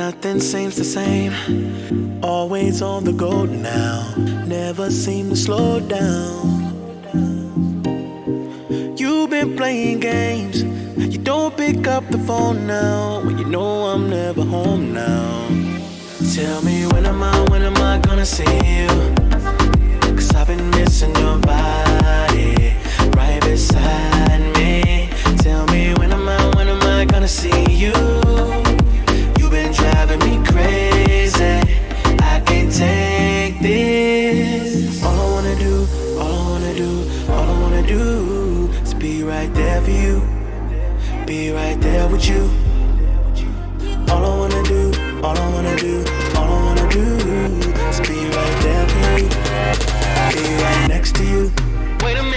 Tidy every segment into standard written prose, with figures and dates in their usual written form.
Nothing seems the same. Always on the go now. Never seem to slow down. You've been playing games. You don't pick up the phone now when you know I'm never home now. Tell me when am I gonna see you? 'Cause I've been missing your body right beside me. Tell me when am I gonna see you? You've been driving me crazy. I can't take this. All I wanna do is be right there for you. Be right there with you. All I wanna do is be right there for you. Be right next to you. Wait a minute.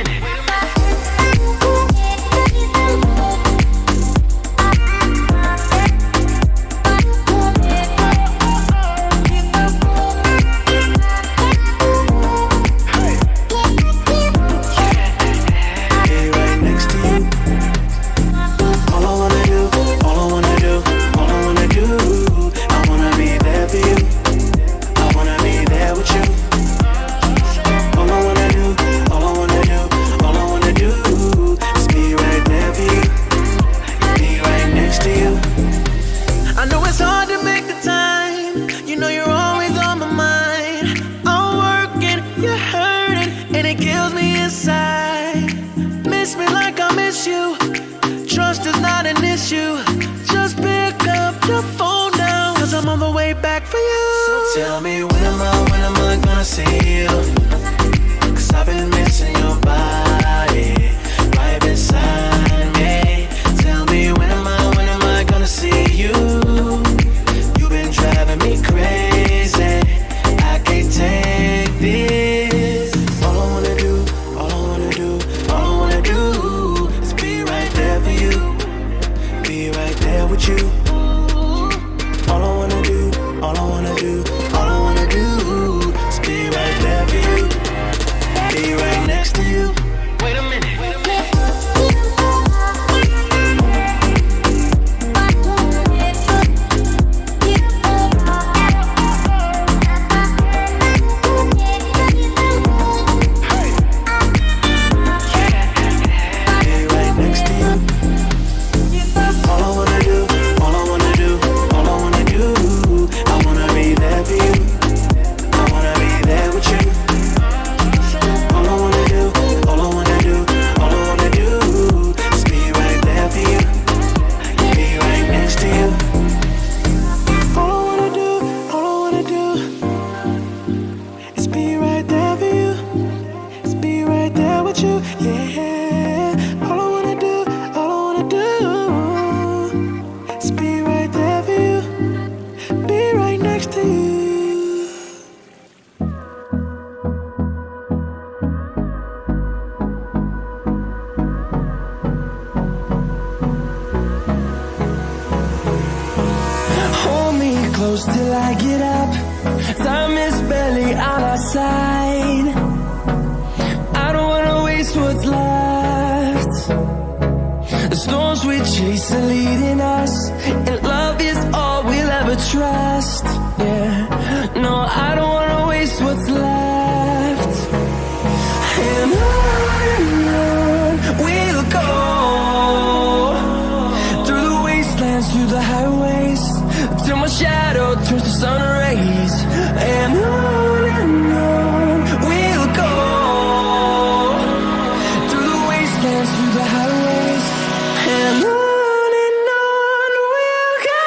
Tell me when am I gonna see you? 'Cause I've been missing your body right beside me. Tell me when am I gonna see you? You've been driving me crazy. I can't take this. All I wanna do is be right there for you. Be right there with you. All I wanna do is be right there for you. Be right next to you. Wait a minute. Close till I get up. Time is barely on our side. I don't wanna waste what's left. The storms we chase are leading us, and love is all we'll ever trust. Yeah, no, I don't wanna waste what's left. And on we'll go, through the wastelands, through the highways, till my shadow turns to sun rays. And on we'll go, through the wastelands, through the highways. And on we'll go.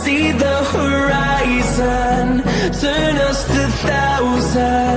see the horizon, turn us to thousands.